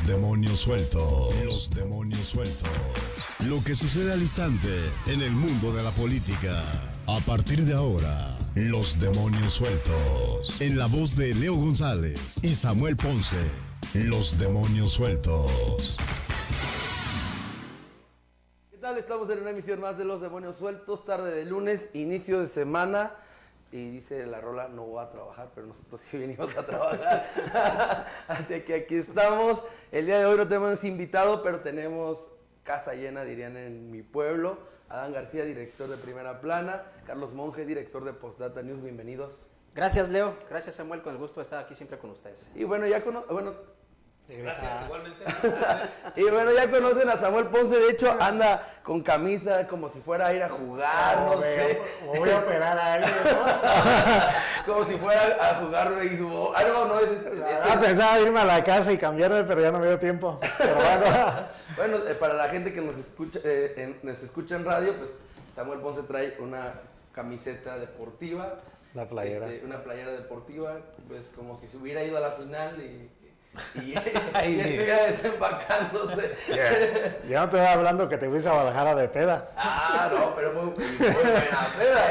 Los demonios sueltos. Los demonios sueltos. Lo que sucede al instante en el mundo de la política. A partir de ahora, los demonios sueltos. En la voz de Leo González y Samuel Ponce. Los demonios sueltos. ¿Qué tal? Estamos en una emisión más de Los Demonios Sueltos, tarde de lunes, inicio de semana. Y dice la rola, no voy a trabajar, pero nosotros sí venimos a trabajar. Así que aquí estamos. El día de hoy no tenemos invitado, pero tenemos casa llena, dirían en mi pueblo. Adán García, director de Primera Plana. Carlos Monge, director de Postdata News. Bienvenidos. Gracias, Leo. Gracias, Samuel. Con el gusto de estar aquí siempre con ustedes. Y bueno, Gracias, igualmente. Y bueno, ya conocen a Samuel Ponce, de hecho anda con camisa como si fuera a ir a jugar, no sé. Voy a operar a alguien, ¿no? Como si fuera a jugar béisbol. Algo no es. Pensaba irme a la casa y cambiarme, pero ya no me dio tiempo. Pero Bueno, para la gente que nos escucha en radio, pues Samuel Ponce trae una camiseta deportiva. La playera. Una playera deportiva, pues como si se hubiera ido a la final y estuviera desempacándose. Ya no te voy hablando que te fuiste a Guadalajara de peda. Ah, no, pero muy buena peda,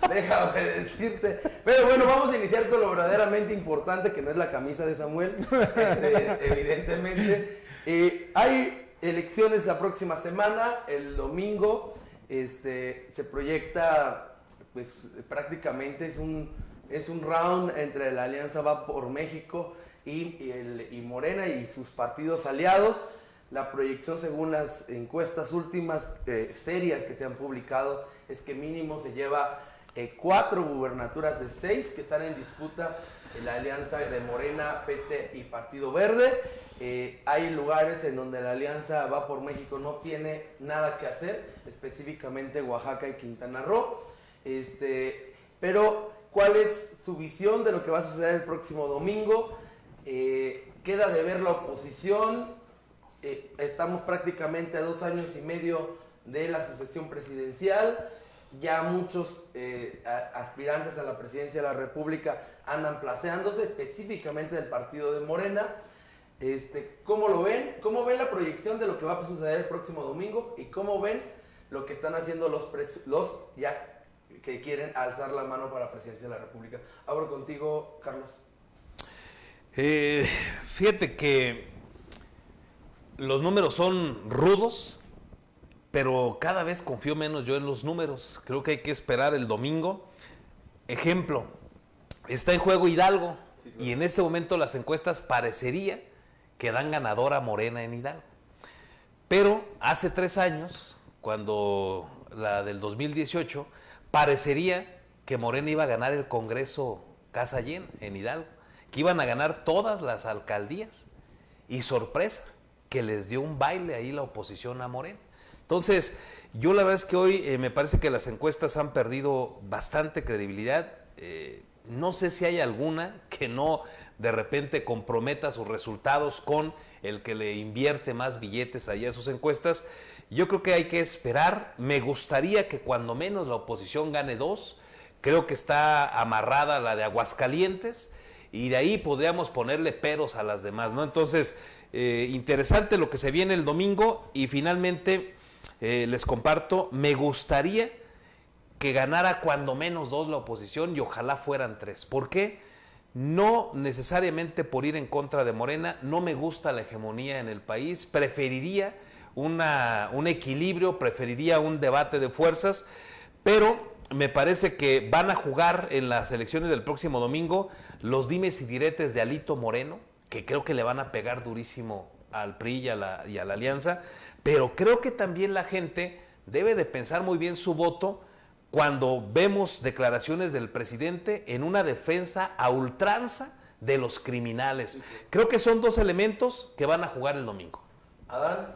Déjame decirte. Pero bueno, vamos a iniciar con lo verdaderamente importante, que no es la camisa de Samuel, evidentemente. Hay elecciones la próxima semana, el domingo, se proyecta, pues prácticamente es un round entre la Alianza Va por México y Morena y sus partidos aliados. La proyección, según las encuestas últimas serias que se han publicado, es que mínimo se lleva 4 gubernaturas de 6 que están en disputa en la alianza de Morena, PT y Partido Verde. Hay lugares en donde la Alianza Va por México no tiene nada que hacer, específicamente Oaxaca y Quintana Roo. Pero ¿cuál es su visión de lo que va a suceder el próximo domingo? Queda de ver la oposición. Estamos prácticamente a 2 años y medio de la sucesión presidencial. Ya muchos aspirantes a la presidencia de la República andan placeándose, específicamente del partido de Morena. ¿Cómo lo ven? ¿Cómo ven la proyección de lo que va a suceder el próximo domingo? ¿Y cómo ven lo que están haciendo los ya que quieren alzar la mano para la presidencia de la República? Abro contigo, Carlos. Fíjate que los números son rudos, pero cada vez confío menos yo en los números. Creo que hay que esperar el domingo. Ejemplo, está en juego Hidalgo, sí, claro. Y en este momento las encuestas parecería que dan ganadora a Morena en Hidalgo. Pero hace 3 años, cuando la del 2018, parecería que Morena iba a ganar el Congreso casa llena en Hidalgo, que iban a ganar todas las alcaldías. Y sorpresa, que les dio un baile ahí la oposición a Morena. Entonces, yo la verdad es que hoy me parece que las encuestas han perdido bastante credibilidad. No sé si hay alguna que no de repente comprometa sus resultados con el que le invierte más billetes allá a sus encuestas. Yo creo que hay que esperar. Me gustaría que cuando menos la oposición gane 2. Creo que está amarrada la de Aguascalientes y de ahí podríamos ponerle peros a las demás, ¿no? Entonces, interesante lo que se viene el domingo y finalmente les comparto, me gustaría que ganara cuando menos 2 la oposición y ojalá fueran 3. ¿Por qué? No necesariamente por ir en contra de Morena, no me gusta la hegemonía en el país, preferiría un equilibrio, preferiría un debate de fuerzas, pero me parece que van a jugar en las elecciones del próximo domingo los dimes y diretes de Alito Moreno, que creo que le van a pegar durísimo al PRI y a la Alianza, pero creo que también la gente debe de pensar muy bien su voto cuando vemos declaraciones del presidente en una defensa a ultranza de los criminales. Creo que son 2 elementos que van a jugar el domingo. Adán.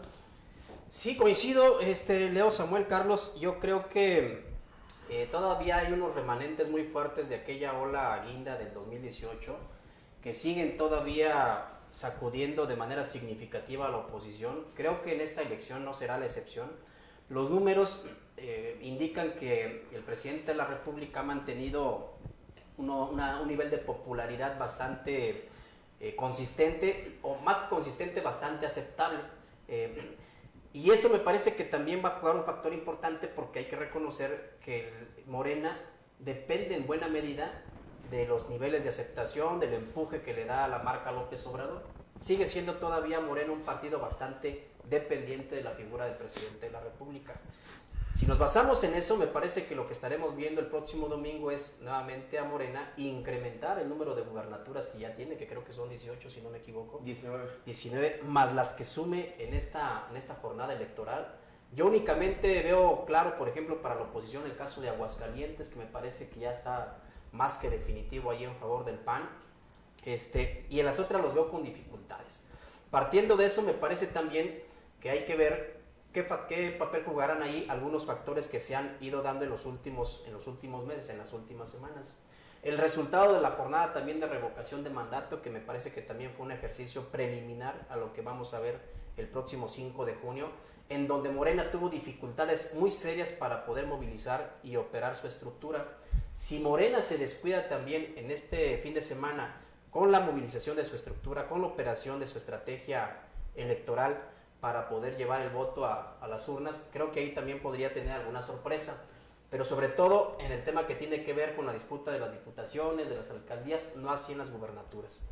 Sí, coincido, Leo, Samuel, Carlos. Yo creo que todavía hay unos remanentes muy fuertes de aquella ola guinda del 2018 que siguen todavía sacudiendo de manera significativa a la oposición. Creo que en esta elección no será la excepción. Los números indican que el presidente de la República ha mantenido un nivel de popularidad bastante consistente, o más consistente, bastante aceptable. Y eso me parece que también va a jugar un factor importante, porque hay que reconocer que Morena depende en buena medida de los niveles de aceptación, del empuje que le da a la marca López Obrador. Sigue siendo todavía Morena un partido bastante dependiente de la figura del presidente de la República. Si nos basamos en eso, me parece que lo que estaremos viendo el próximo domingo es nuevamente a Morena incrementar el número de gubernaturas que ya tiene, que creo que son 18, si no me equivoco. 19, más las que sume en esta jornada electoral. Yo únicamente veo claro, por ejemplo, para la oposición el caso de Aguascalientes, que me parece que ya está más que definitivo ahí en favor del PAN, y en las otras los veo con dificultades. Partiendo de eso, me parece también que hay que ver qué papel jugarán ahí algunos factores que se han ido dando en los últimos meses, en las últimas semanas. El resultado de la jornada también de revocación de mandato, que me parece que también fue un ejercicio preliminar a lo que vamos a ver el próximo 5 de junio, en donde Morena tuvo dificultades muy serias para poder movilizar y operar su estructura. Si Morena se descuida también en este fin de semana con la movilización de su estructura, con la operación de su estrategia electoral para poder llevar el voto a las urnas, creo que ahí también podría tener alguna sorpresa. Pero sobre todo en el tema que tiene que ver con la disputa de las diputaciones, de las alcaldías, no así en las gubernaturas.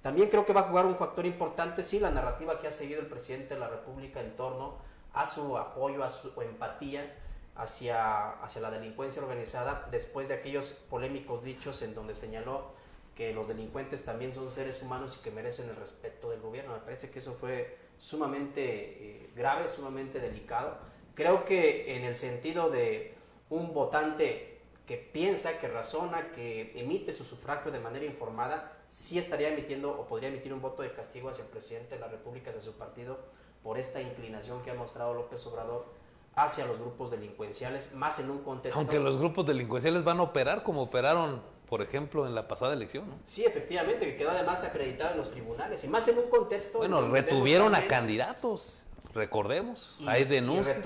También creo que va a jugar un factor importante, sí, la narrativa que ha seguido el presidente de la República en torno a su apoyo, a su empatía hacia la delincuencia organizada, después de aquellos polémicos dichos en donde señaló que los delincuentes también son seres humanos y que merecen el respeto del gobierno. Me parece que eso fue sumamente grave, sumamente delicado. Creo que en el sentido de un votante que piensa, que razona, que emite su sufragio de manera informada, sí estaría emitiendo o podría emitir un voto de castigo hacia el presidente de la República, hacia su partido, por esta inclinación que ha mostrado López Obrador hacia los grupos delincuenciales, más en un contexto... Aunque los grupos delincuenciales van a operar como operaron, por ejemplo, en la pasada elección, ¿no? Sí, efectivamente, que quedó además acreditado en los tribunales, y más en un contexto... Bueno, retuvieron a candidatos, recordemos, hay denuncias. Y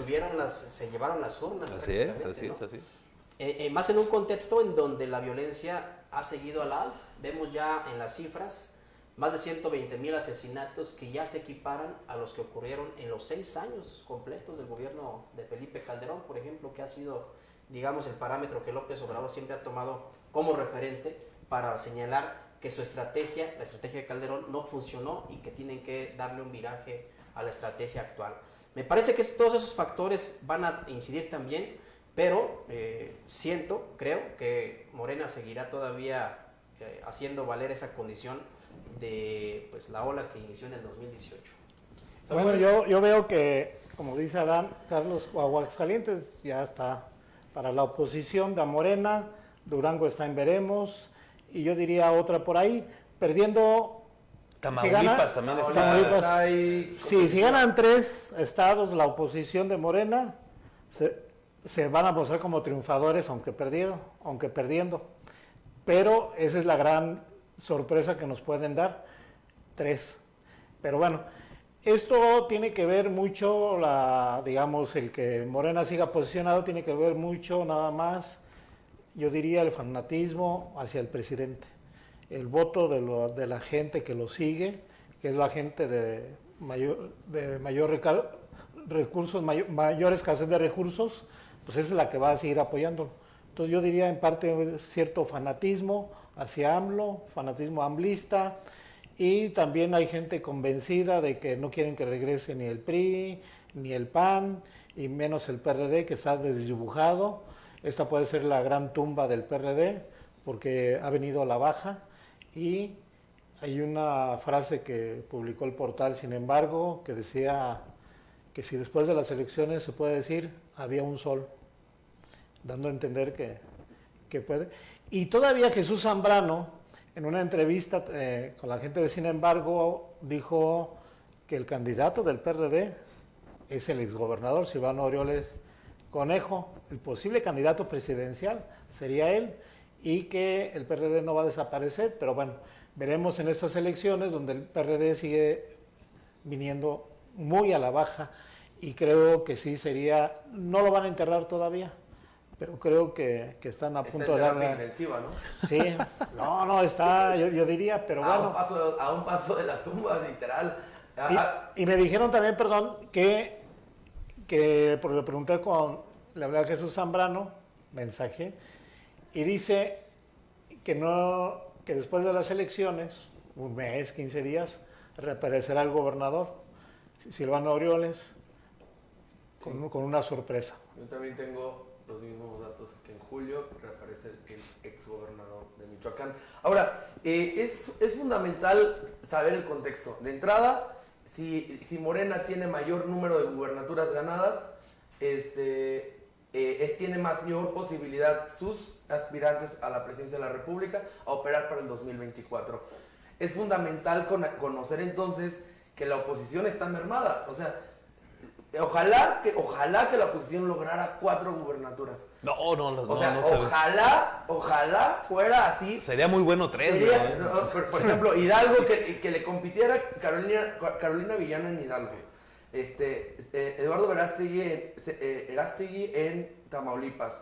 se llevaron las urnas. Así es. Más en un contexto en donde la violencia ha seguido al alza. Vemos ya en las cifras más de 120,000 asesinatos que ya se equiparan a los que ocurrieron en los 6 años completos del gobierno de Felipe Calderón, por ejemplo, que ha sido, digamos, el parámetro que López Obrador siempre ha tomado como referente para señalar que su estrategia, la estrategia de Calderón, no funcionó y que tienen que darle un viraje a la estrategia actual. Me parece que todos esos factores van a incidir también, pero creo que Morena seguirá todavía haciendo valer esa condición de pues la ola que inició en el 2018. Bueno, yo veo que, como dice Adán, Carlos, Aguascalientes ya está para la oposición de Morena, Durango está en veremos, y yo diría otra por ahí, perdiendo... Tamaulipas también está ahí. Si ganan 3 estados la oposición de Morena, se van a mostrar como triunfadores, aunque perdiendo. Pero esa es la gran sorpresa que nos pueden dar, 3. Pero bueno, esto tiene que ver mucho, digamos, el que Morena siga posicionado, tiene que ver mucho nada más, yo diría, el fanatismo hacia el presidente. El voto de la gente que lo sigue, que es la gente de mayor recursos, mayor escasez de recursos, pues esa es la que va a seguir apoyándolo. Entonces yo diría en parte cierto fanatismo hacia AMLO, fanatismo amlista, y también hay gente convencida de que no quieren que regrese ni el PRI, ni el PAN, y menos el PRD, que está desdibujado. Esta puede ser la gran tumba del PRD, porque ha venido a la baja, y hay una frase que publicó el portal, sin embargo, que decía que si después de las elecciones se puede decir, había un sol, dando a entender que puede. Y todavía Jesús Zambrano, en una entrevista con la gente de Sin embargo, dijo que el candidato del PRD es el exgobernador Silvano Aureoles Conejo, el posible candidato presidencial sería él, y que el PRD no va a desaparecer, pero bueno, veremos en estas elecciones donde el PRD sigue viniendo muy a la baja, y creo que sí sería, no lo van a enterrar todavía, pero creo que están a Está punto en de terapia darle... intensiva, ¿no? Sí, no, está, yo diría, pero bueno. A un paso de la tumba, literal. Ajá. Y me dijeron también, perdón, que porque le pregunté le hablé a Jesús Zambrano, mensaje, y dice que después de las elecciones, un mes, 15 días, reaparecerá el gobernador, Silvano Aureoles, con una sorpresa. Yo también tengo los mismos datos que en julio reaparece el exgobernador de Michoacán. Ahora, es fundamental saber el contexto. De entrada, si Morena tiene mayor número de gubernaturas ganadas, tiene mayor posibilidad sus aspirantes a la presidencia de la República a operar para el 2024. Es fundamental conocer entonces que la oposición está mermada. O sea, ojalá que la oposición lograra 4 gubernaturas. No Ojalá fuera así. Sería muy bueno 3. Por ejemplo, Hidalgo, que le compitiera Carolina Villano en Hidalgo. Eduardo Erastegui en Tamaulipas.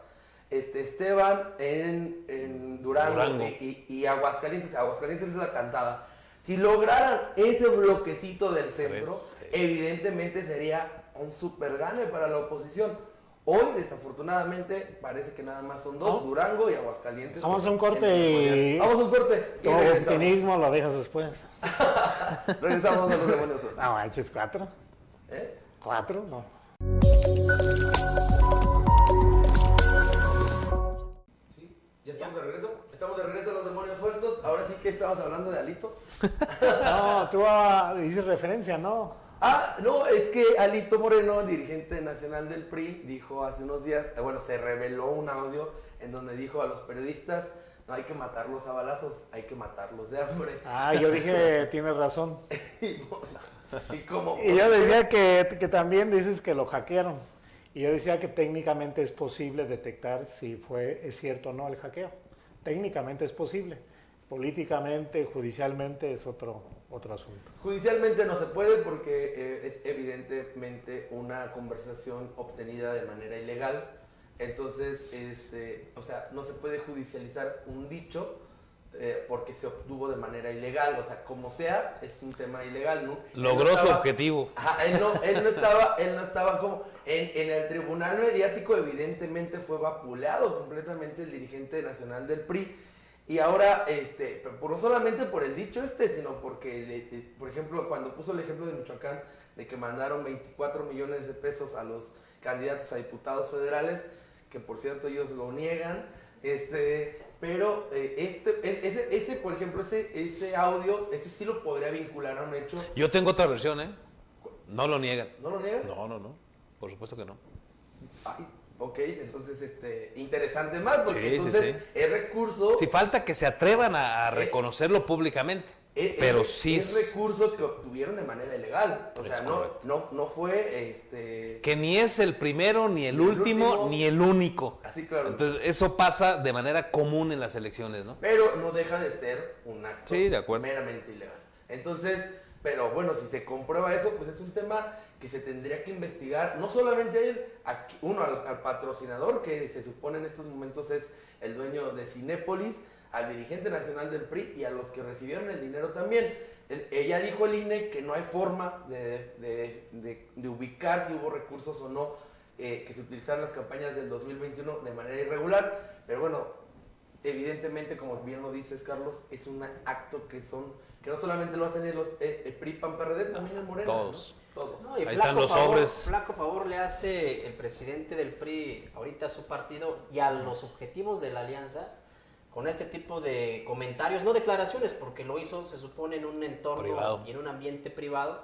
Esteban en Durango. Y Aguascalientes. Aguascalientes es la cantada. Si lograran ese bloquecito del centro, evidentemente sería un super gane para la oposición. Hoy, desafortunadamente, parece que nada más son 2, Durango y Aguascalientes. Vamos a un corte Vamos a un corte. Tu optimismo lo dejas después. Regresamos a los demonios sueltos. No, manches, 4. ¿Eh? 4, no. Sí, ya estamos de regreso. Estamos de regreso a los demonios sueltos. Ahora sí que estamos hablando de Alito. No, tú dices referencia, ¿no? No, es que Alito Moreno, dirigente nacional del PRI, dijo hace unos días, se reveló un audio en donde dijo a los periodistas, no hay que matarlos a balazos, hay que matarlos de hambre. Yo dije, tienes razón. Y como... Y yo decía que también dices que lo hackearon. Y yo decía que técnicamente es posible detectar si es cierto o no el hackeo. Técnicamente es posible. Políticamente, judicialmente es otro asunto. Judicialmente no se puede porque es evidentemente una conversación obtenida de manera ilegal. Entonces, no se puede judicializar un dicho porque se obtuvo de manera ilegal. O sea, como sea, es un tema ilegal, ¿no? Logró su objetivo. Ajá, él no estaba como... En el tribunal mediático evidentemente fue vapuleado completamente el dirigente nacional del PRI. Y ahora, no solamente por el dicho sino porque, por ejemplo, cuando puso el ejemplo de Michoacán, de que mandaron 24 millones de pesos a los candidatos a diputados federales, que por cierto ellos lo niegan, pero por ejemplo, ese audio, ese sí lo podría vincular a un hecho. Yo tengo otra versión, No lo niegan. ¿No lo niegan? No, por supuesto que no. Ay, ok, entonces, interesante más, porque entonces es recurso... Si falta que se atrevan a reconocerlo públicamente, pero sí... Es recurso que obtuvieron de manera ilegal, o sea, no fue... Que ni es el primero, ni el último, ni el único. Así, claro. Entonces, eso pasa de manera común en las elecciones, ¿no? Pero no deja de ser un acto de acuerdo, meramente ilegal. Entonces, pero bueno, si se comprueba eso, pues es un tema que se tendría que investigar, no solamente a él, al patrocinador, que se supone en estos momentos es el dueño de Cinépolis, al dirigente nacional del PRI y a los que recibieron el dinero también. Ella dijo el INE que no hay forma de ubicar si hubo recursos o no que se utilizaron las campañas del 2021 de manera irregular, pero bueno, evidentemente, como bien lo dices, Carlos, es un acto que no solamente lo hacen los PRI, PAN, PRD, también el Morena, todos. ¿no? Todos. No, y ahí están los sobres. Flaco favor le hace el presidente del PRI ahorita a su partido y a los objetivos de la alianza con este tipo de comentarios, no declaraciones, porque lo hizo, se supone, en un entorno privado y en un ambiente privado,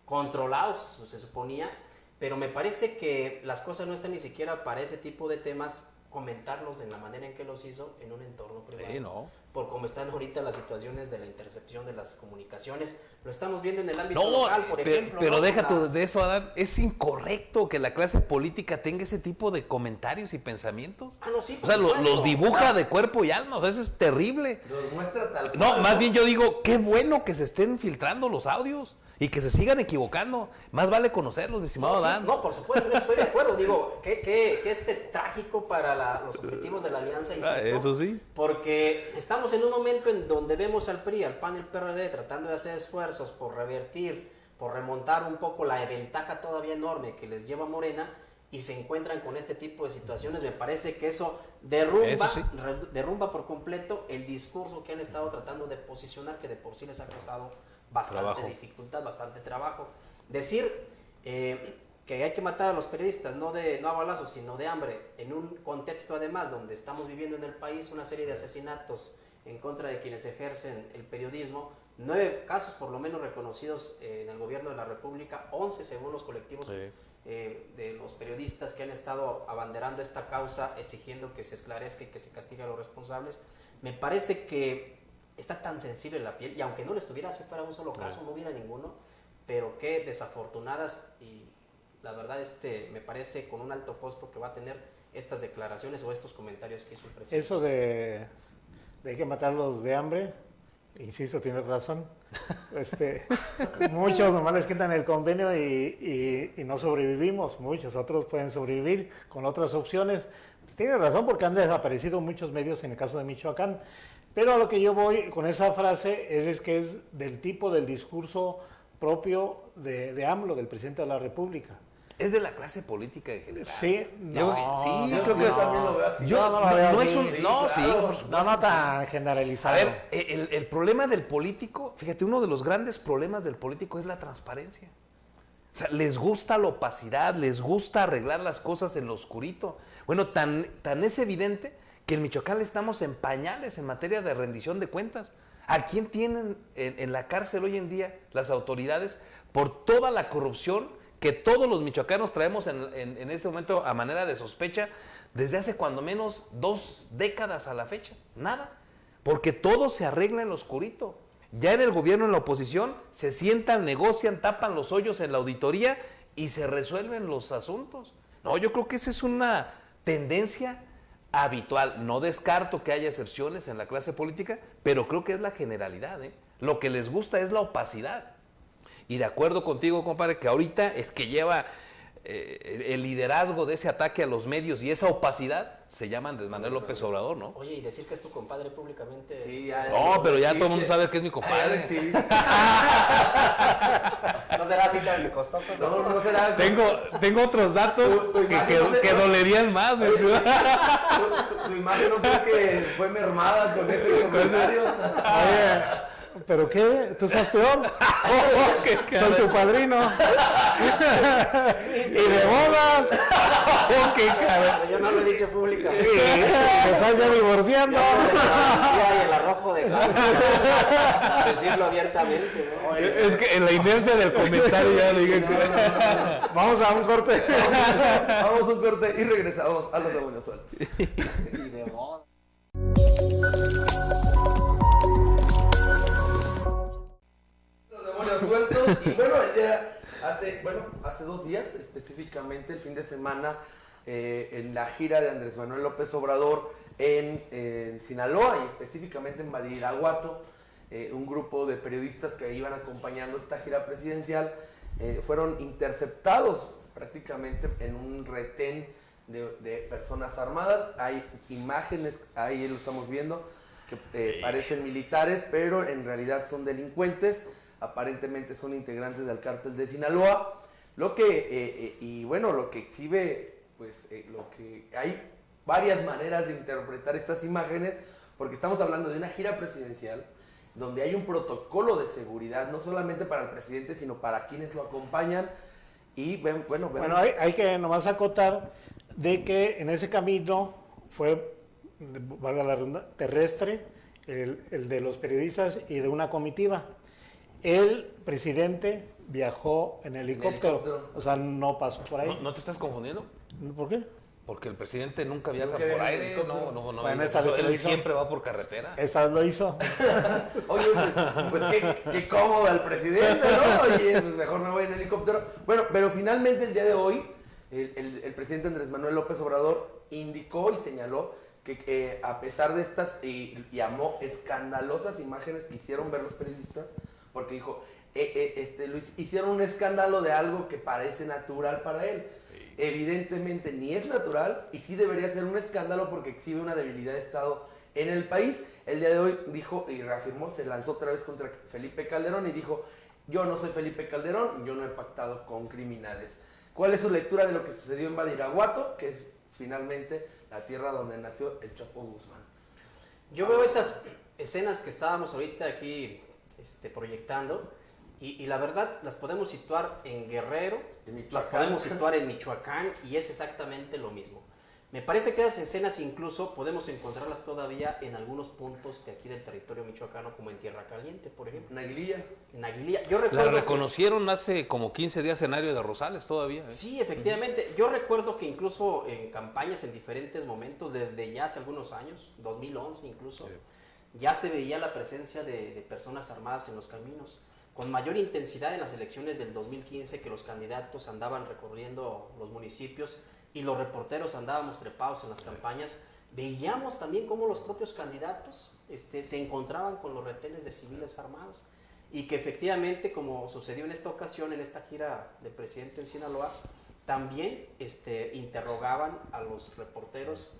controlados, se suponía, pero me parece que las cosas no están ni siquiera para ese tipo de temas, comentarlos de la manera en que los hizo en un entorno privado. Sí, no. Por cómo están ahorita las situaciones de la intercepción de las comunicaciones. Lo estamos viendo en el ámbito No, local, por ejemplo. Pero ¿no? déjate de eso, Adán. Es incorrecto que la clase política tenga ese tipo de comentarios y pensamientos. Ah, no, sí, O sea, por supuesto. los dibuja de cuerpo y alma. O sea, eso es terrible. Los muestra tal cual. No, más bien yo digo, qué bueno que se estén filtrando los audios. y que se sigan equivocando. Más vale conocerlos, mi estimado No, sí, Dan. no, por supuesto, yo estoy de acuerdo. Digo, que trágico para los objetivos de la alianza, insisto. Eso sí. Porque estamos en un momento en donde vemos al PRI, al PAN y al PRD tratando de hacer esfuerzos por revertir, por remontar un poco la ventaja todavía enorme que les lleva Morena, y se encuentran con este tipo de situaciones. Me parece que eso derrumba por completo el discurso que han estado tratando de posicionar, que de por sí les ha costado bastante dificultad, bastante trabajo. Decir que hay que matar a los periodistas, no a balazos, sino de hambre, en un contexto además donde estamos viviendo en el país una serie de asesinatos en contra de quienes ejercen el periodismo, 9 casos por lo menos reconocidos en el gobierno de la República, 11 según los colectivos de los periodistas que han estado abanderando esta causa, exigiendo que se esclarezca y que se castigue a los responsables. Me parece que está tan sensible la piel, y aunque no le estuviera, si fuera un solo caso, no hubiera ninguno, pero qué desafortunadas, y la verdad me parece con un alto costo que va a tener estas declaraciones o estos comentarios que hizo el presidente. Eso de hay que matarlos de hambre, insisto, tienes razón. Muchos nomás les quitan el convenio y no sobrevivimos. Muchos otros pueden sobrevivir con otras opciones. Pues tiene razón, porque han desaparecido muchos medios en el caso de Michoacán. Pero a lo que yo voy con esa frase es que es del tipo del discurso propio de AMLO, del presidente de la República. Es de la clase política en general. Sí, Yo creo que yo también lo veo así. Yo no lo veo así. Por supuesto. No tan generalizado. A ver, el problema del político, fíjate, uno de los grandes problemas del político es la transparencia. O sea, les gusta la opacidad, les gusta arreglar las cosas en lo oscurito. Bueno, tan es evidente que en Michoacán estamos en pañales en materia de rendición de cuentas. ¿A quién tienen en la cárcel hoy en día las autoridades por toda la corrupción que todos los michoacanos traemos en este momento a manera de sospecha desde hace cuando menos 2 décadas a la fecha? Nada, porque todo se arregla en lo oscurito. Ya en el gobierno, en la oposición, se sientan, negocian, tapan los hoyos en la auditoría y se resuelven los asuntos. No, yo creo que esa es una tendencia habitual. No descarto que haya excepciones en la clase política, pero creo que es la generalidad, ¿eh? Lo que les gusta es la opacidad. Y de acuerdo contigo, compadre, que ahorita el que lleva el liderazgo de ese ataque a los medios y esa opacidad se llama Andrés Manuel López Obrador, ¿no? Oye, y decir que es tu compadre públicamente. Sí, ya. No, pero ya todo el mundo sabe que es mi compadre. Sí. ¿No será así tan costoso? No será. Tengo otros datos Tu imagen no que dolerían más. Tu imagen no creo que fue mermada con ese comentario. Oye, ¿pero qué? ¿Tú estás peor? Soy tu padrino. Y de bodas. Pero yo no lo he dicho públicamente. Te estás ya divorciando. Y el arrojo de decirlo abiertamente, ¿no? Es que en la inercia del comentario ya dije que... Vamos a un corte. Vamos a un corte y regresamos a los demonios sueltos. Y de boda. Los demonios sueltos. Y bueno, hace 2 días, específicamente el fin de semana, en la gira de Andrés Manuel López Obrador en Sinaloa y específicamente en Badiraguato, un grupo de periodistas que iban acompañando esta gira presidencial fueron interceptados prácticamente en un retén de personas armadas. Hay imágenes, ahí lo estamos viendo, que parecen militares, pero en realidad son delincuentes. Aparentemente son integrantes del cártel de Sinaloa. Lo que exhibe, pues, lo que hay varias maneras de interpretar estas imágenes, porque estamos hablando de una gira presidencial donde hay un protocolo de seguridad, no solamente para el presidente, sino para quienes lo acompañan. Y bueno, hay que nomás acotar de que en ese camino fue, valga la redundancia, terrestre, el de los periodistas y de una comitiva. El presidente viajó en helicóptero, o sea, no pasó por ahí. ¿No te estás confundiendo? ¿Por qué? Porque el presidente nunca viaja Nunca por viaja en aire, helicóptero. no. Bueno, esa vez lo Él hizo. siempre va por carretera. Esta vez lo hizo. Oye, pues qué cómodo el presidente, ¿no? Oye, pues mejor me voy en helicóptero. Bueno, pero finalmente el día de hoy, el presidente Andrés Manuel López Obrador indicó y señaló que a pesar de estas, y llamó escandalosas imágenes que hicieron ver los periodistas, porque dijo, hicieron un escándalo de algo que parece natural para él. Evidentemente ni es natural y sí debería ser un escándalo porque exhibe una debilidad de Estado en el país. El día de hoy dijo y reafirmó, se lanzó otra vez contra Felipe Calderón y dijo, yo no soy Felipe Calderón, yo no he pactado con criminales. ¿Cuál es su lectura de lo que sucedió en Badiraguato, que es finalmente la tierra donde nació el Chapo Guzmán? Yo veo esas escenas que estábamos ahorita aquí proyectando y la verdad las podemos situar en Guerrero, las podemos situar en Michoacán y es exactamente lo mismo. Me parece que esas escenas incluso podemos encontrarlas todavía en algunos puntos de aquí del territorio michoacano, como en Tierra Caliente, por ejemplo. En Aguililla. En Aguililla. Yo recuerdo La reconocieron hace como 15 días en Ario de Rosales todavía. Sí, efectivamente. Yo recuerdo que incluso en campañas en diferentes momentos, desde ya hace algunos años, 2011 incluso, ya se veía la presencia de personas armadas en los caminos. Con mayor intensidad en las elecciones del 2015, que los candidatos andaban recorriendo los municipios y los reporteros andábamos trepados en las campañas, veíamos también cómo los propios candidatos se encontraban con los retenes de civiles armados y que efectivamente, como sucedió en esta ocasión, en esta gira del presidente en Sinaloa, también interrogaban a los reporteros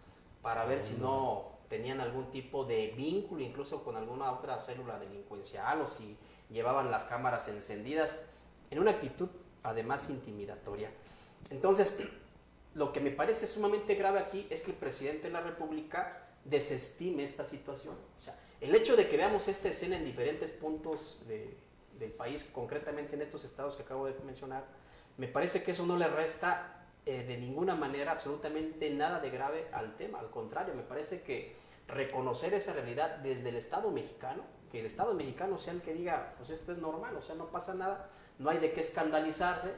para ver si no tenían algún tipo de vínculo incluso con alguna otra célula delincuencial o si llevaban las cámaras encendidas en una actitud además intimidatoria. Entonces, lo que me parece sumamente grave aquí es que el presidente de la República desestime esta situación. O sea, el hecho de que veamos esta escena en diferentes puntos del país, concretamente en estos estados que acabo de mencionar, me parece que eso no le resta de ninguna manera absolutamente nada de grave al tema. Al contrario, me parece que reconocer esa realidad desde el Estado mexicano, que el Estado mexicano sea el que diga, pues esto es normal, o sea, no pasa nada, no hay de qué escandalizarse,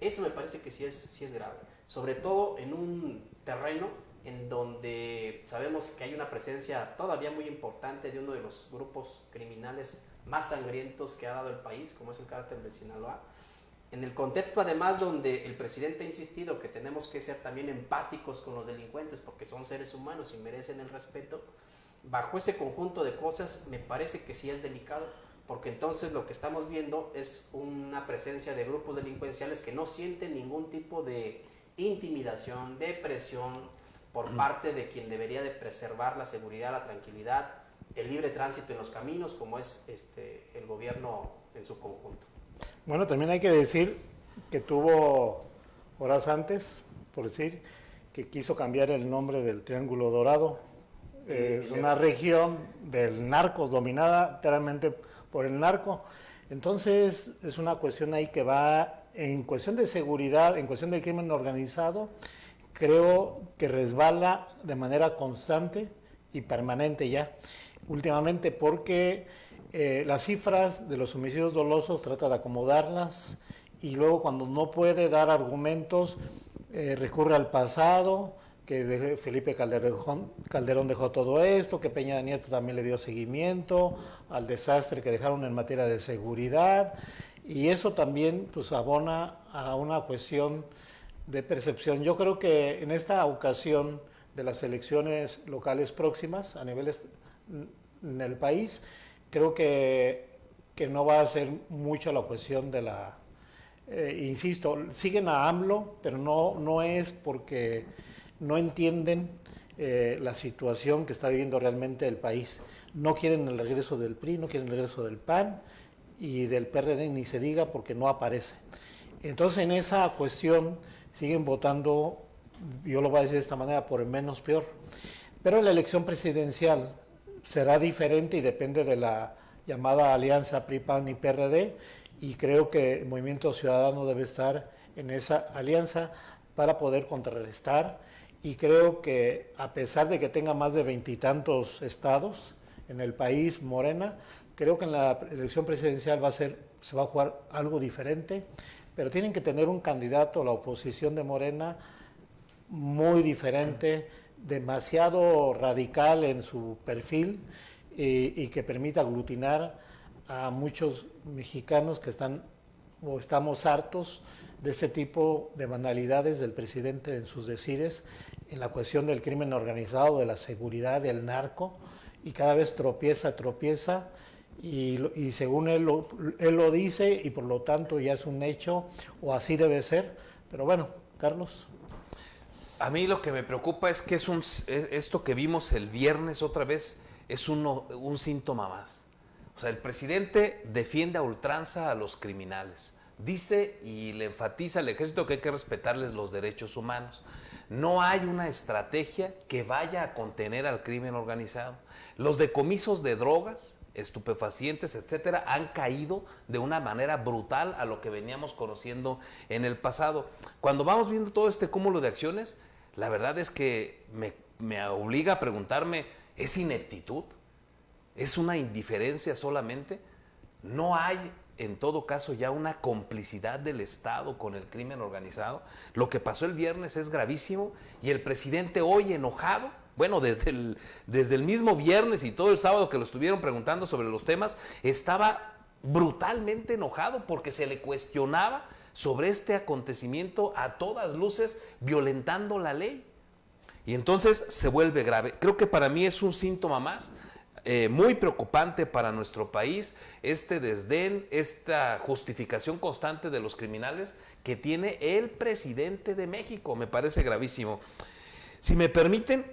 eso me parece que sí es grave. Sobre todo en un terreno en donde sabemos que hay una presencia todavía muy importante de uno de los grupos criminales más sangrientos que ha dado el país, como es el cártel de Sinaloa. En el contexto además donde el presidente ha insistido que tenemos que ser también empáticos con los delincuentes porque son seres humanos y merecen el respeto, bajo ese conjunto de cosas me parece que sí es delicado, porque entonces lo que estamos viendo es una presencia de grupos delincuenciales que no sienten ningún tipo de intimidación, de presión por parte de quien debería de preservar la seguridad, la tranquilidad, el libre tránsito en los caminos, como es el gobierno en su conjunto. Bueno, también hay que decir que tuvo horas antes, por decir, que quiso cambiar el nombre del Triángulo Dorado. Es una región del narco, dominada claramente por el narco. Entonces, es una cuestión ahí que va en cuestión de seguridad, en cuestión del crimen organizado, creo que resbala de manera constante y permanente ya, últimamente, porque las cifras de los homicidios dolosos trata de acomodarlas y luego cuando no puede dar argumentos recurre al pasado, que Felipe Calderón dejó todo esto, que Peña Nieto también le dio seguimiento al desastre que dejaron en materia de seguridad, y eso también pues abona a una cuestión de percepción. Yo creo que en esta ocasión de las elecciones locales próximas a niveles en el país, creo que no va a ser mucha la cuestión de la... insisto, siguen a AMLO, pero no es porque no entienden la situación que está viviendo realmente el país. No quieren el regreso del PRI, no quieren el regreso del PAN y del PRD ni se diga porque no aparece. Entonces en esa cuestión siguen votando, yo lo voy a decir de esta manera, por el menos peor. Pero la elección presidencial será diferente y depende de la llamada alianza PRI, PAN y PRD, y creo que el Movimiento Ciudadano debe estar en esa alianza para poder contrarrestar, y creo que a pesar de que tenga más de 20 y tantos estados en el país, Morena, creo que en la elección presidencial se va a jugar algo diferente, pero tienen que tener un candidato a la oposición de Morena muy diferente, demasiado radical en su perfil y que permita aglutinar a muchos mexicanos que están o estamos hartos de ese tipo de banalidades del presidente en sus decires en la cuestión del crimen organizado, de la seguridad, del narco, y cada vez tropieza, y según él lo dice y por lo tanto ya es un hecho o así debe ser. Pero bueno, Carlos. A mí lo que me preocupa es que esto que vimos el viernes otra vez es un síntoma más. O sea, el presidente defiende a ultranza a los criminales. Dice y le enfatiza al ejército que hay que respetarles los derechos humanos. No hay una estrategia que vaya a contener al crimen organizado. Los decomisos de drogas, estupefacientes, etcétera, han caído de una manera brutal a lo que veníamos conociendo en el pasado. Cuando vamos viendo todo este cúmulo de acciones, la verdad es que me obliga a preguntarme, ¿es ineptitud? ¿Es una indiferencia solamente? ¿No hay, en todo caso, ya una complicidad del Estado con el crimen organizado? Lo que pasó el viernes es gravísimo y el presidente hoy enojado, bueno, desde el mismo viernes y todo el sábado que lo estuvieron preguntando sobre los temas, estaba brutalmente enojado porque se le cuestionaba sobre este acontecimiento a todas luces violentando la ley. Y entonces se vuelve grave. Creo que para mí es un síntoma más muy preocupante para nuestro país, este desdén, esta justificación constante de los criminales que tiene el presidente de México. Me parece gravísimo. Si me permiten,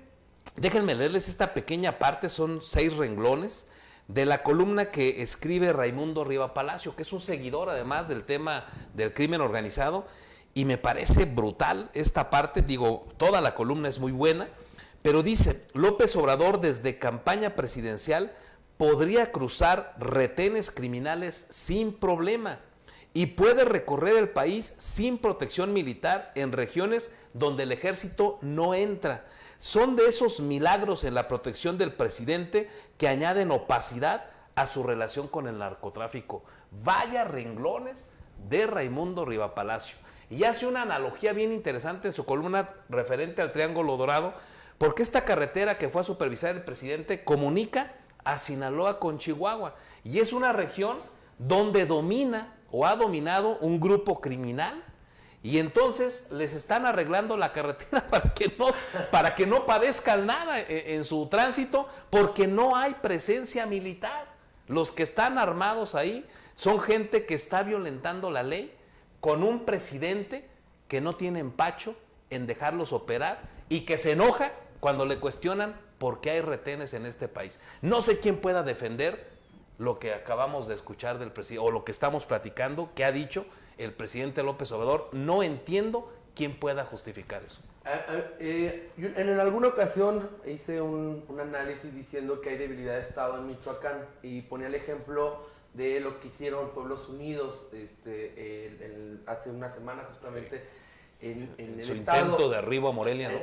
déjenme leerles esta pequeña parte, son 6 renglones, de la columna que escribe Raimundo Riva Palacio, que es un seguidor además del tema del crimen organizado, y me parece brutal esta parte. Digo, toda la columna es muy buena, pero dice: López Obrador desde campaña presidencial podría cruzar retenes criminales sin problema y puede recorrer el país sin protección militar en regiones donde el ejército no entra. Son de esos milagros en la protección del presidente que añaden opacidad a su relación con el narcotráfico. Vaya renglones de Raimundo Riva Palacio. Y hace una analogía bien interesante en su columna referente al Triángulo Dorado, porque esta carretera que fue a supervisar el presidente comunica a Sinaloa con Chihuahua. Y es una región donde domina o ha dominado un grupo criminal. Y entonces les están arreglando la carretera para que no padezcan nada en su tránsito, porque no hay presencia militar. Los que están armados ahí son gente que está violentando la ley, con un presidente que no tiene empacho en dejarlos operar y que se enoja cuando le cuestionan por qué hay retenes en este país. No sé quién pueda defender lo que acabamos de escuchar del presidente o lo que estamos platicando, que ha dicho el presidente López Obrador. No entiendo quién pueda justificar eso. Yo en alguna ocasión hice un análisis diciendo que hay debilidad de Estado en Michoacán y ponía el ejemplo de lo que hicieron Pueblos Unidos hace una semana justamente en el Estado. Intento de arribo a Morelia, ¿no?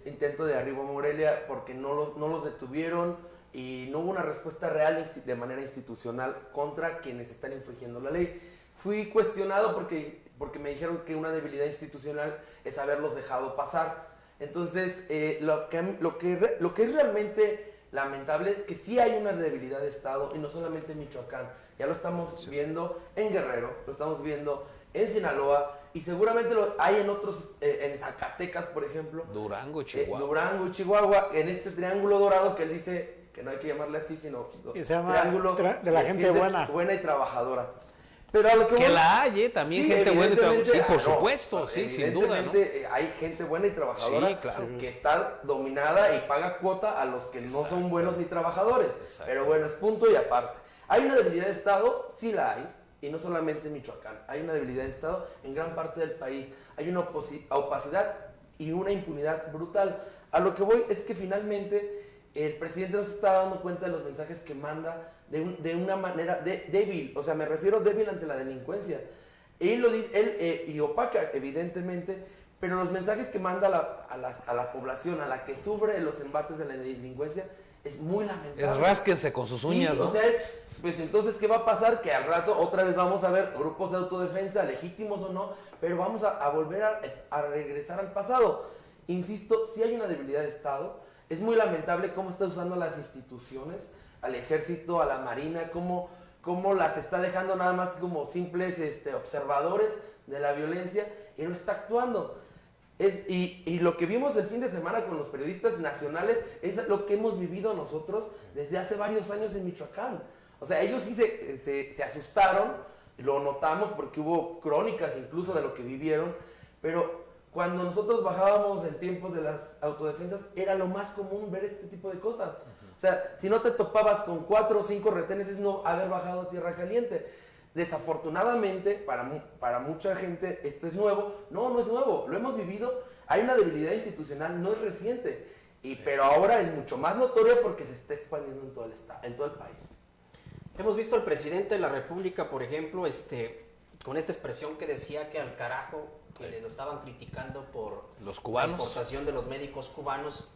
Intento de arribo a Morelia, porque no los detuvieron y no hubo una respuesta real de manera institucional contra quienes están infringiendo la ley. Fui cuestionado porque me dijeron que una debilidad institucional es haberlos dejado pasar. Entonces, lo que es realmente lamentable es que sí hay una debilidad de Estado, y no solamente en Michoacán. Ya lo estamos viendo en Guerrero, lo estamos viendo en Sinaloa, y seguramente lo hay en otros, en Zacatecas, por ejemplo. Durango, Chihuahua. Durango, Chihuahua, en este Triángulo Dorado que él dice que no hay que llamarle así, sino y se llama Triángulo de la gente buena. Buena y trabajadora. Pero a lo que la hay, también sí, gente buena y trabajadora. Sí, por no, supuesto, sí, sin duda, ¿no? Hay gente buena y trabajadora, sí, claro, que está dominada y paga cuota a los que no son buenos ni trabajadores. Exacto. Pero bueno, es punto y aparte. ¿Hay una debilidad de Estado? Sí la hay. Y no solamente en Michoacán. Hay una debilidad de Estado en gran parte del país. Hay una opacidad y una impunidad brutal. A lo que voy es que finalmente el presidente no se está dando cuenta de los mensajes que manda de una manera débil. O sea, me refiero débil ante la delincuencia. Él lo dice, y opaca, evidentemente, pero los mensajes que manda a la población, a la que sufre los embates de la delincuencia, es muy lamentable. Es rásquense con sus uñas, sí, ¿no? O sea, pues entonces, ¿qué va a pasar? Que al rato otra vez vamos a ver grupos de autodefensa, legítimos o no, pero vamos a volver a regresar al pasado. Insisto, si hay una debilidad de Estado. Es muy lamentable cómo está usando las instituciones, al ejército, a la marina, cómo las está dejando nada más como simples observadores de la violencia, y no está actuando. Y lo que vimos el fin de semana con los periodistas nacionales es lo que hemos vivido nosotros desde hace varios años en Michoacán. O sea, ellos sí se asustaron, lo notamos porque hubo crónicas incluso de lo que vivieron, pero cuando nosotros bajábamos en tiempos de las autodefensas era lo más común ver este tipo de cosas. O sea, si no te topabas con 4 o 5 retenes es no haber bajado a tierra caliente. Desafortunadamente, para mucha gente esto es nuevo. No es nuevo, lo hemos vivido. Hay una debilidad institucional, no es reciente, pero ahora es mucho más notoria porque se está expandiendo en todo el país. Hemos visto al presidente de la República, por ejemplo, con esta expresión que decía que al carajo, que les lo estaban criticando por los cubanos, la importación de los médicos cubanos,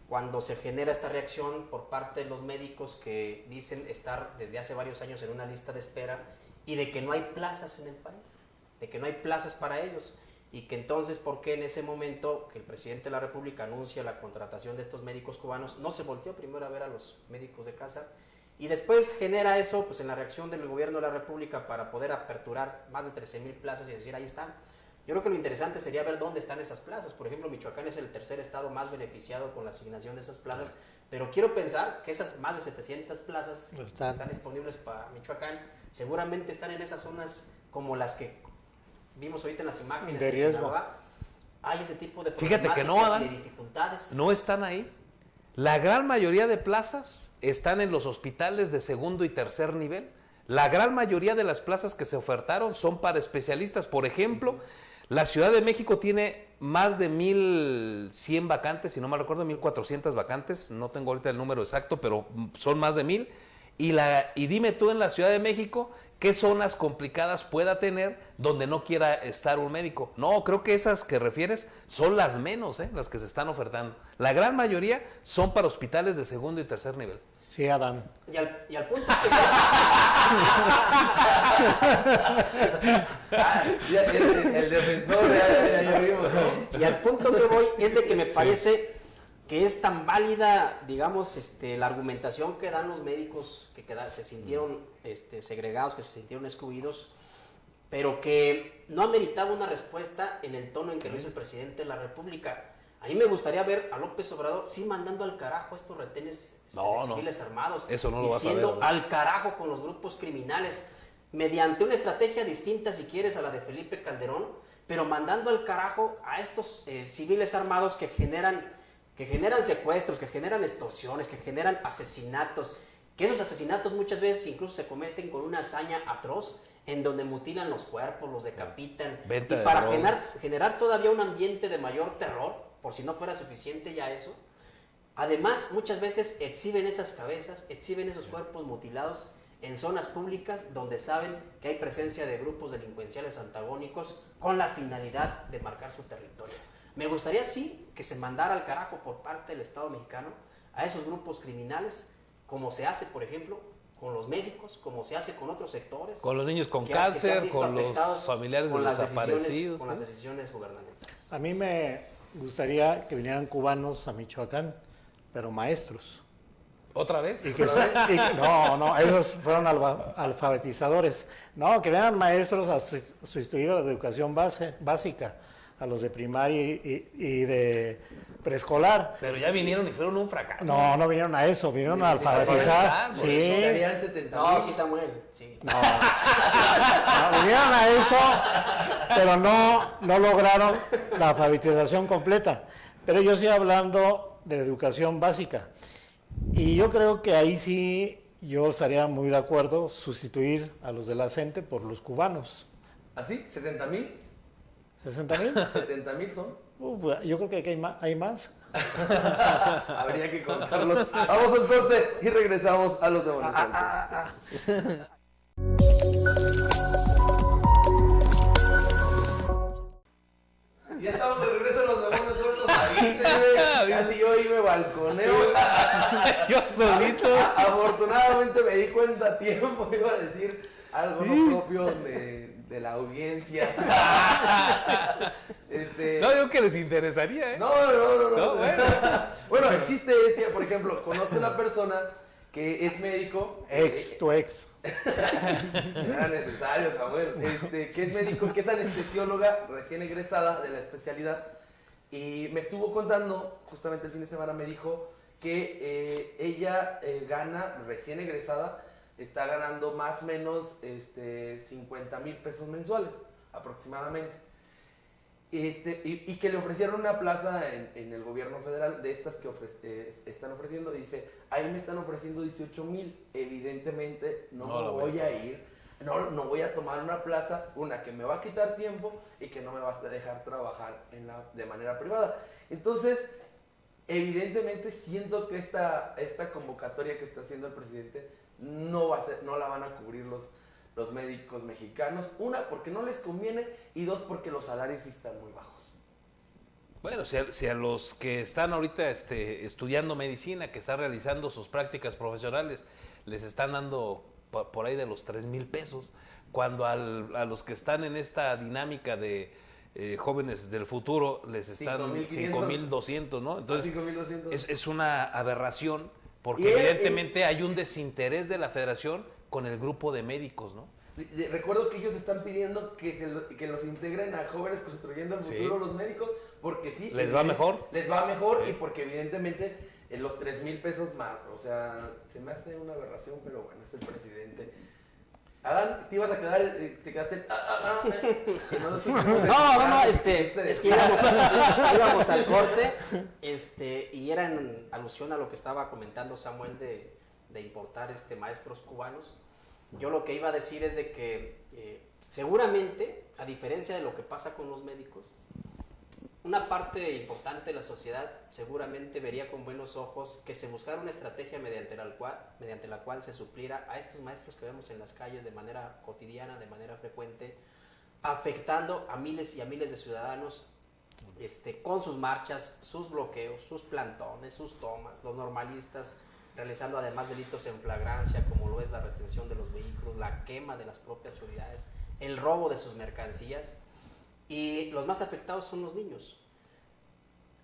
cuando se genera esta reacción por parte de los médicos que dicen estar desde hace varios años en una lista de espera y de que no hay plazas en el país, de que no hay plazas para ellos, y que entonces, ¿por qué en ese momento que el presidente de la República anuncia la contratación de estos médicos cubanos, no se volteó primero a ver a los médicos de casa? Y después genera eso pues en la reacción del gobierno de la República para poder aperturar más de 13,000 plazas y decir, ahí están. Yo creo que lo interesante sería ver dónde están esas plazas. Por ejemplo, Michoacán es el tercer estado más beneficiado con la asignación de esas plazas, pero quiero pensar que esas más de 700 plazas que están disponibles para Michoacán seguramente están en esas zonas como las que vimos ahorita en las imágenes de riesgo. Sinaloa. Hay ese tipo de Fíjate problemáticas que no, Adán, y de dificultades. no están ahí. La gran mayoría de plazas están en los hospitales de segundo y tercer nivel. La gran mayoría de las plazas que se ofertaron son para especialistas. Por ejemplo, la Ciudad de México tiene más de 1,100 vacantes, si no me recuerdo, 1,400 vacantes. No tengo ahorita el número exacto, pero son más de 1,000. Y dime tú en la Ciudad de México, ¿qué zonas complicadas pueda tener donde no quiera estar un médico? No, creo que esas que refieres son las menos, las que se están ofertando. La gran mayoría son para hospitales de segundo y tercer nivel. Sí, Adán. Y al punto que el defensor, ya vimos, ¿no? Y al punto que voy es de que me parece que es tan válida, digamos, la argumentación que dan los médicos que se sintieron segregados, que se sintieron excluidos, pero que no ameritaba una respuesta en el tono en que lo hizo el presidente de la República. A mí me gustaría ver a López Obrador sí mandando al carajo a estos retenes de civiles armados, eso no lo vas a ver, diciendo ¿no? al carajo con los grupos criminales, mediante una estrategia distinta, si quieres, a la de Felipe Calderón, pero mandando al carajo a estos civiles armados que generan secuestros, que generan extorsiones, que generan asesinatos, que esos asesinatos muchas veces incluso se cometen con una hazaña atroz, en donde mutilan los cuerpos, los decapitan, Venta y de para drogas. generar todavía un ambiente de mayor terror, por si no fuera suficiente ya eso. Además, muchas veces exhiben esas cabezas, exhiben esos cuerpos mutilados en zonas públicas donde saben que hay presencia de grupos delincuenciales antagónicos con la finalidad de marcar su territorio. Me gustaría sí que se mandara al carajo por parte del Estado mexicano a esos grupos criminales, como se hace, por ejemplo, con los médicos, como se hace con otros sectores. Con los niños con que se han cáncer, visto con los afectados familiares de con los las decisiones- desaparecidos. Con las decisiones gubernamentales. A mí me gustaría que vinieran cubanos a Michoacán, pero maestros. ¿Otra vez? No, esos fueron alfabetizadores. No, que vengan maestros a sustituir a la educación básica, a los de primaria y de preescolar. Pero ya vinieron y fueron un fracaso. No vinieron a eso, vinieron a alfabetizar. por Sí. Darían 70,000. No, sí, Samuel, sí. No, vinieron a eso, pero no lograron la alfabetización completa. Pero yo estoy hablando de la educación básica. Y yo creo que ahí sí yo estaría muy de acuerdo sustituir a los de la CENTE por los cubanos. ¿Así? ¿70,000? ¿60,000? 70,000 son. Yo creo que aquí hay más. Habría que contarlos. Vamos a un corte y regresamos a los demonios sueltos. Ya estamos de regreso a los demonios sueltos. Avísenme, casi yo ahí me balconeo. Yo solito. Afortunadamente me di cuenta a tiempo, iba a decir algo no propio de la audiencia. No digo que les interesaría, ¿eh? No. No, bueno. Bueno, el chiste es que, por ejemplo, conozco una persona que es médico. Tu ex. No era necesario, Samuel. Que es médico, que es anestesióloga recién egresada de la especialidad. Y me estuvo contando, justamente el fin de semana me dijo que ella gana, recién egresada, está ganando más o menos 50,000 pesos mensuales aproximadamente. Y que le ofrecieron una plaza en el gobierno federal de estas que están ofreciendo. Y dice, ahí me están ofreciendo 18,000. Evidentemente no me voy a ir, no voy a tomar una plaza, una que me va a quitar tiempo y que no me va a dejar trabajar de manera privada. Entonces, evidentemente siento que esta convocatoria que está haciendo el presidente no la van a cubrir los médicos mexicanos. Una, porque no les conviene, y dos, porque los salarios sí están muy bajos. Bueno, si a los que están ahorita estudiando medicina, que están realizando sus prácticas profesionales, les están dando por ahí de los 3,000 pesos, cuando a los que están en esta dinámica de jóvenes del futuro les están 5,200, ¿no? Entonces, 5,200. Es una aberración, porque evidentemente hay un desinterés de la federación con el grupo de médicos, ¿no? Recuerdo que ellos están pidiendo que los integren a Jóvenes Construyendo el Futuro, los médicos, porque sí. ¿Les va mejor? Les va mejor, y porque evidentemente los 3,000 pesos más, o sea, se me hace una aberración, pero bueno, es el presidente. Adán, te ibas a quedar, te quedaste. No, es que íbamos al corte, y era en alusión a lo que estaba comentando Samuel de importar maestros cubanos. Yo lo que iba a decir es de que seguramente, a diferencia de lo que pasa con los médicos, una parte importante de la sociedad seguramente vería con buenos ojos que se buscara una estrategia mediante la cual se supliera a estos maestros que vemos en las calles de manera cotidiana, de manera frecuente, afectando a miles y a miles de ciudadanos con sus marchas, sus bloqueos, sus plantones, sus tomas, los normalistas realizando además delitos en flagrancia, como lo es la retención de los vehículos, la quema de las propias unidades, el robo de sus mercancías, y los más afectados son los niños.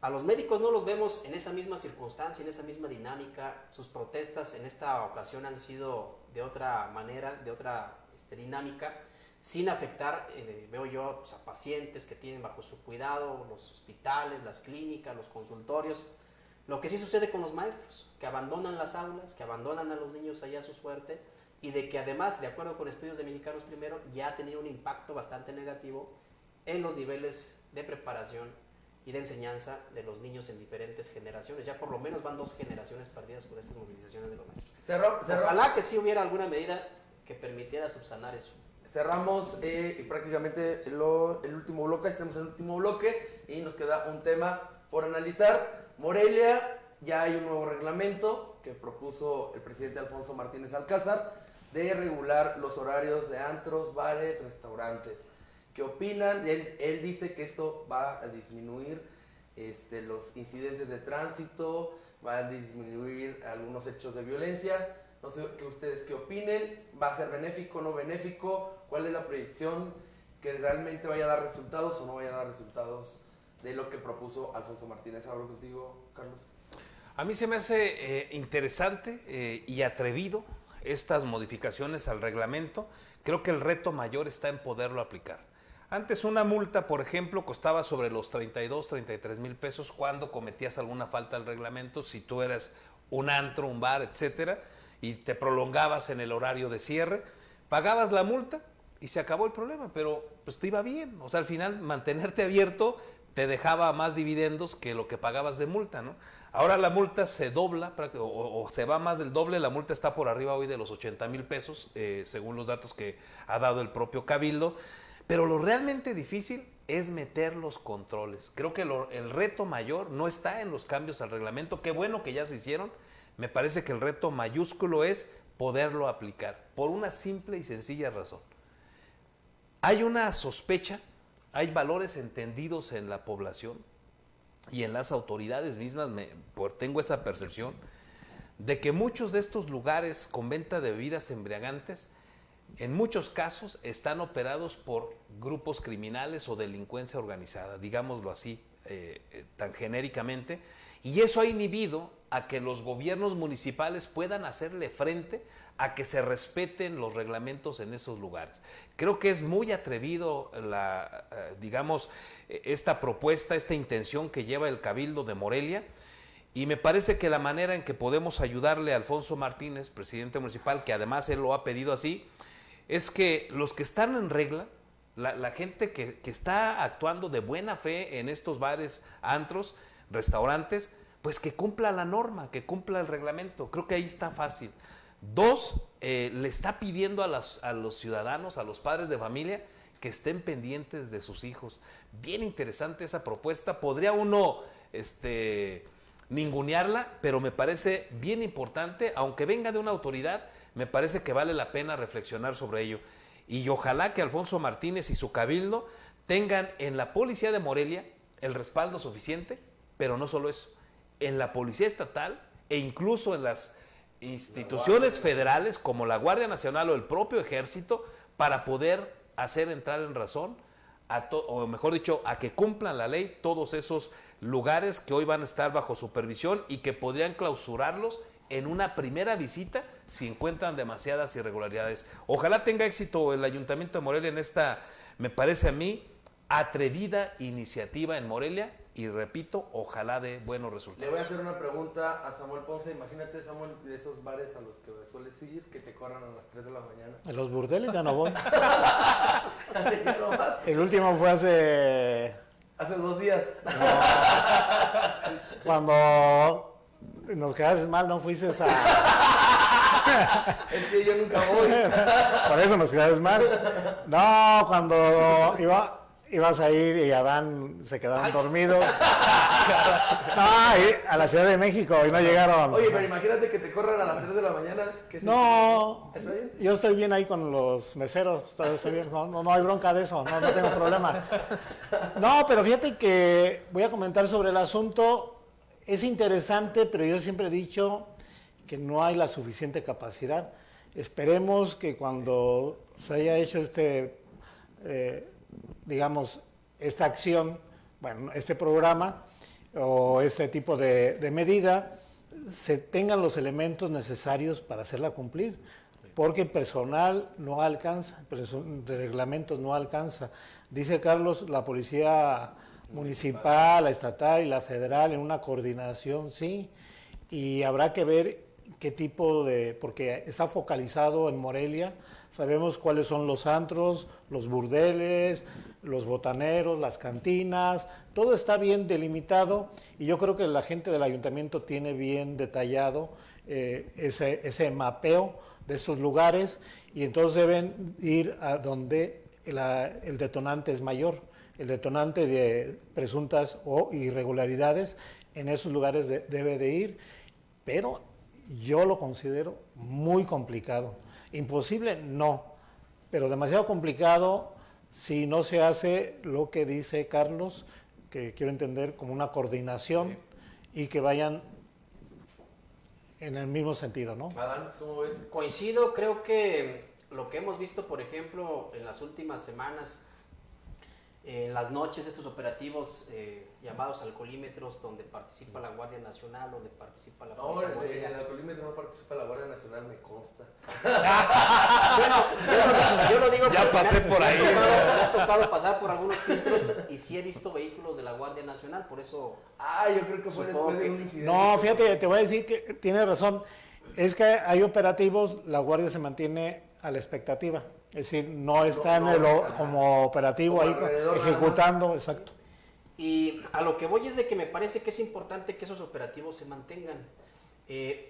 A los médicos no los vemos en esa misma circunstancia, en esa misma dinámica. Sus protestas en esta ocasión han sido de otra manera, de otra dinámica, sin afectar, veo yo, pues, a pacientes que tienen bajo su cuidado, los hospitales, las clínicas, los consultorios. Lo que sí sucede con los maestros, que abandonan las aulas, que abandonan a los niños allá a su suerte, y de que además, de acuerdo con estudios de Mexicanos Primero, ya ha tenido un impacto bastante negativo en los niveles de preparación y de enseñanza de los niños en diferentes generaciones. Ya por lo menos van 2 generaciones perdidas con estas movilizaciones de los maestros. Ojalá que sí hubiera alguna medida que permitiera subsanar eso. Cerramos prácticamente el último bloque, estamos en el último bloque y nos queda un tema por analizar. Morelia, ya hay un nuevo reglamento que propuso el presidente Alfonso Martínez Alcázar de regular los horarios de antros, bares, restaurantes. ¿Qué opinan? Él dice que esto va a disminuir los incidentes de tránsito, va a disminuir algunos hechos de violencia. No sé ustedes qué opinen. ¿Va a ser benéfico o no benéfico? ¿Cuál es la proyección? ¿Que realmente vaya a dar resultados o no vaya a dar resultados de lo que propuso Alfonso Martínez? Hablo contigo, Carlos. A mí se me hace interesante y atrevido estas modificaciones al reglamento. Creo que el reto mayor está en poderlo aplicar. Antes una multa, por ejemplo, costaba sobre los 32, 33 mil pesos cuando cometías alguna falta al reglamento, si tú eras un antro, un bar, etcétera, y te prolongabas en el horario de cierre, pagabas la multa y se acabó el problema, pero pues te iba bien. O sea, al final mantenerte abierto te dejaba más dividendos que lo que pagabas de multa, ¿no? Ahora la multa se dobla o se va más del doble. La multa está por arriba hoy de los 80 mil pesos, según los datos que ha dado el propio Cabildo. Pero lo realmente difícil es meter los controles. Creo que el reto mayor no está en los cambios al reglamento. Qué bueno que ya se hicieron. Me parece que el reto mayúsculo es poderlo aplicar, por una simple y sencilla razón. Hay una sospecha, hay valores entendidos en la población y en las autoridades mismas, tengo esa percepción, de que muchos de estos lugares con venta de bebidas embriagantes, en muchos casos están operados por grupos criminales o delincuencia organizada, digámoslo así, tan genéricamente, Y eso ha inhibido a que los gobiernos municipales puedan hacerle frente a que se respeten los reglamentos en esos lugares. Creo que es muy atrevido esta propuesta, esta intención que lleva el Cabildo de Morelia, y me parece que la manera en que podemos ayudarle a Alfonso Martínez, presidente municipal, que además él lo ha pedido así, es que los que están en regla, la gente que está actuando de buena fe en estos bares, antros, restaurantes, pues que cumpla la norma, que cumpla el reglamento. Creo que ahí está fácil. 2, le está pidiendo a los ciudadanos, a los padres de familia, que estén pendientes de sus hijos. Bien interesante esa propuesta. Podría uno ningunearla, pero me parece bien importante, aunque venga de una autoridad, me parece que vale la pena reflexionar sobre ello. Y ojalá que Alfonso Martínez y su cabildo tengan en la policía de Morelia el respaldo suficiente, pero no solo eso, en la policía estatal e incluso en las instituciones federales como la Guardia Nacional o el propio Ejército, para poder hacer entrar en razón, o mejor dicho, a que cumplan la ley todos esos lugares que hoy van a estar bajo supervisión y que podrían clausurarlos en una primera visita si encuentran demasiadas irregularidades. Ojalá tenga éxito el Ayuntamiento de Morelia en esta, me parece a mí, atrevida iniciativa en Morelia, y repito, ojalá de buenos resultados. Le voy a hacer una pregunta a Samuel Ponce. Imagínate, Samuel, de esos bares a los que sueles ir, que te corran a las 3 de la mañana. En los burdeles ya no voy. ¿No vas? El último fue hace 2 días. Cuando nos quedaste mal, no fuiste a... Es que yo nunca voy. Por eso nos quedaste mal. No, cuando ibas a ir y Adán se quedaron dormidos. A la Ciudad de México y no llegaron. Oye, pero imagínate que te corran a las 3 de la mañana. No, ¿Está bien? yo estoy bien ahí con los meseros, estoy bien, no hay bronca de eso, no tengo problema. No, pero fíjate que voy a comentar sobre el asunto. Es interesante, pero yo siempre he dicho que no hay la suficiente capacidad. Esperemos que cuando se haya hecho esta acción, bueno, este programa o este tipo de medida, se tengan los elementos necesarios para hacerla cumplir, porque personal no alcanza, de reglamentos no alcanza. Dice Carlos, la policía municipal, la estatal y la federal en una coordinación, sí, y habrá que ver qué tipo porque está focalizado en Morelia. Sabemos cuáles son los antros, los burdeles, los botaneros, las cantinas, todo está bien delimitado, y yo creo que la gente del ayuntamiento tiene bien detallado ese mapeo de estos lugares, y entonces deben ir a donde el detonante es mayor, el detonante de presuntas o irregularidades. En esos lugares debe de ir, pero yo lo considero muy complicado. Imposible, no, pero demasiado complicado si no se hace lo que dice Carlos, que quiero entender como una coordinación, y que vayan en el mismo sentido, ¿no? Adán, ¿cómo ves? Coincido, creo que lo que hemos visto, por ejemplo, en las últimas semanas, en las noches, estos operativos llamados alcoholímetros, donde participa la Guardia Nacional, donde participa la Policía Morena. El alcoholímetro no participa la Guardia Nacional, me consta. Bueno, yo lo digo ya porque pasé por ahí. Me ha tocado pasar por algunos filtros y sí he visto vehículos de la Guardia Nacional, por eso... Yo creo que fue después de un incidente. No, fíjate, te voy a decir que tienes razón. Es que hay operativos, la Guardia se mantiene a la expectativa. Es decir, no está como operativo como ahí ejecutando, exacto. Y a lo que voy es de que me parece que es importante que esos operativos se mantengan.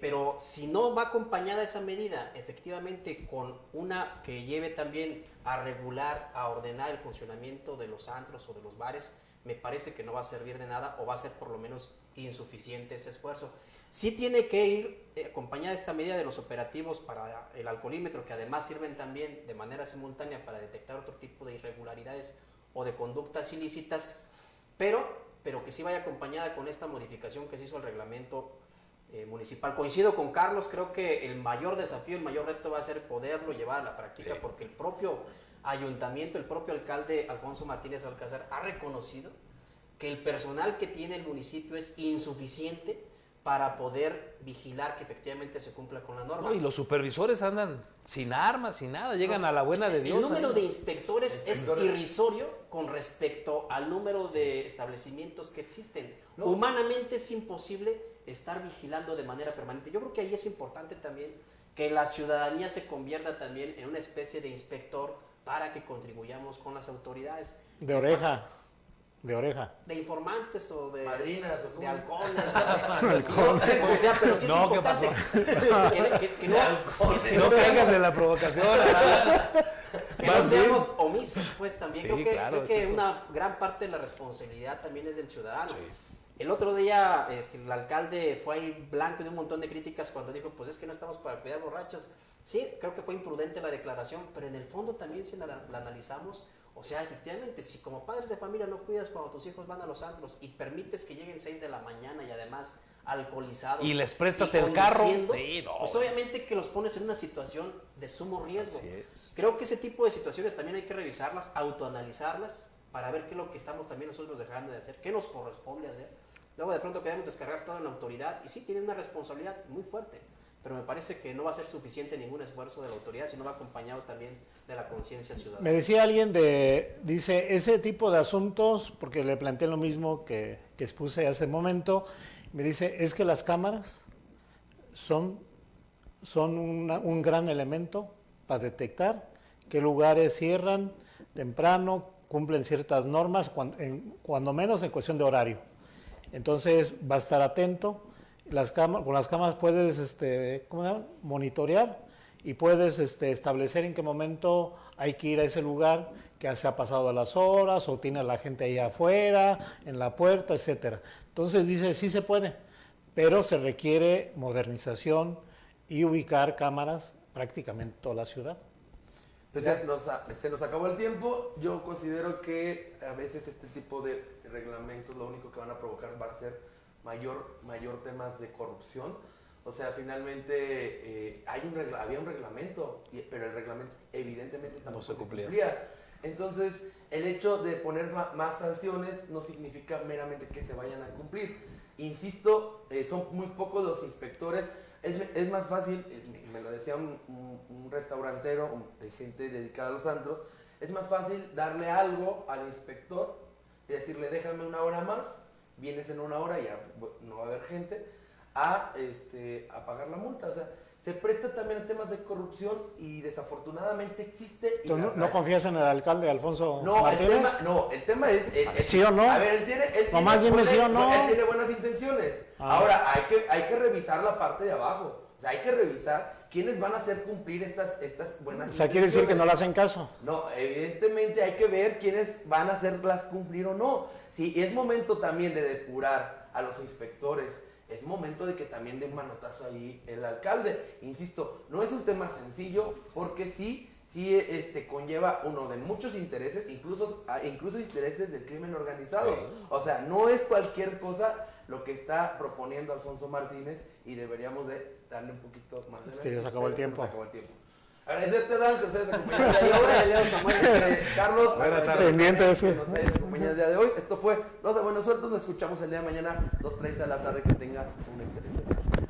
Pero si no va acompañada esa medida, efectivamente, con una que lleve también a regular, a ordenar el funcionamiento de los antros o de los bares, me parece que no va a servir de nada, o va a ser por lo menos insuficiente ese esfuerzo. Sí tiene que ir acompañada esta medida de los operativos para el alcoholímetro, que además sirven también de manera simultánea para detectar otro tipo de irregularidades o de conductas ilícitas, pero que sí vaya acompañada con esta modificación que se hizo al reglamento municipal. Coincido con Carlos, creo que el mayor desafío, el mayor reto va a ser poderlo llevar a la práctica, sí, porque el propio ayuntamiento, el propio alcalde Alfonso Martínez Alcázar ha reconocido que el personal que tiene el municipio es insuficiente para poder vigilar que efectivamente se cumpla con la norma. No, y los supervisores andan sin armas, sin nada, llegan a la buena de Dios. El número ahí. de inspectores es irrisorio con respecto al número de establecimientos que existen. No. Humanamente es imposible estar vigilando de manera permanente. Yo creo que ahí es importante también que la ciudadanía se convierta también en una especie de inspector para que contribuyamos con las autoridades. De oreja. De informantes o de Madrinas o de cómo. alcoholes. O sea, pero sí es No, ¿qué importante que no, No salgas de la provocación. que no seamos omisos, pues también. Sí, creo que, claro, creo que es eso. una gran parte de la responsabilidad también es del ciudadano. El otro día el alcalde fue ahí blanco de un montón de críticas cuando dijo, pues es que no estamos para cuidar borrachos. Sí, creo que fue imprudente la declaración, pero en el fondo también si la analizamos, o sea, efectivamente, si como padres de familia no cuidas cuando tus hijos van a los antros y permites que lleguen 6 de la mañana y además alcoholizados Y les prestas y el carro. conduciendo, Sí, no, pues obviamente que los pones en una situación de sumo riesgo. Así es. Creo que ese tipo de situaciones también hay que revisarlas, autoanalizarlas, para ver qué es lo que estamos también nosotros dejando de hacer, qué nos corresponde hacer. Luego de pronto queremos descargar todo en la autoridad y sí tienen una responsabilidad muy fuerte, pero me parece que no va a ser suficiente ningún esfuerzo de la autoridad, sino va acompañado también de la conciencia ciudadana. Me decía alguien dice, ese tipo de asuntos, porque le planteé lo mismo que expuse hace un momento, me dice, es que las cámaras son un gran elemento para detectar qué lugares cierran temprano, cumplen ciertas normas, cuando menos en cuestión de horario. Entonces va a estar atento. Con las cámaras puedes monitorear y puedes establecer en qué momento hay que ir a ese lugar, que se ha pasado las horas o tiene a la gente ahí afuera, en la puerta, etcétera. Entonces dice, sí se puede, pero se requiere modernización y ubicar cámaras prácticamente en toda la ciudad. Pues se nos acabó el tiempo. Yo considero que a veces este tipo de reglamentos lo único que van a provocar va a ser mayor temas de corrupción. O sea, finalmente había un reglamento, pero el reglamento evidentemente tampoco se cumplía. Entonces, el hecho de poner más sanciones no significa meramente que se vayan a cumplir. Insisto, son muy pocos los inspectores. Es más fácil, me lo decía un restaurantero, de gente dedicada a los antros, es más fácil darle algo al inspector y decirle, déjame una hora más, vienes en una hora y ya no va a haber gente, a pagar la multa. O sea, se presta también a temas de corrupción y desafortunadamente existe. ¿Tú no confías en el alcalde Alfonso Martínez? El tema es... ¿Sí o no? A ver, él tiene Nomás dime sí o no. Él tiene buenas intenciones. Ahora, hay que revisar la parte de abajo. O sea, hay que revisar quiénes van a hacer cumplir estas buenas intenciones. O sea, quiere decir que no le hacen caso. No, evidentemente hay que ver quiénes van a hacerlas cumplir o no. Sí, es momento también de depurar a los inspectores. Es momento de que también dé un manotazo ahí el alcalde. Insisto, no es un tema sencillo porque sí conlleva uno de muchos intereses, incluso intereses del crimen organizado. Sí. O sea, no es cualquier cosa lo que está proponiendo Alfonso Martínez y deberíamos de darle un poquito más de... Es que ya se acabó el tiempo. Agradecerte, Dan, que nos hayas acompañado el día de hoy. Carlos, Pendiente, que nos hayas acompañado el día de hoy. Esto fue Los de Buenos Sueltos. Nos escuchamos el día de mañana, 2:30 de la tarde. Que tengan un excelente día.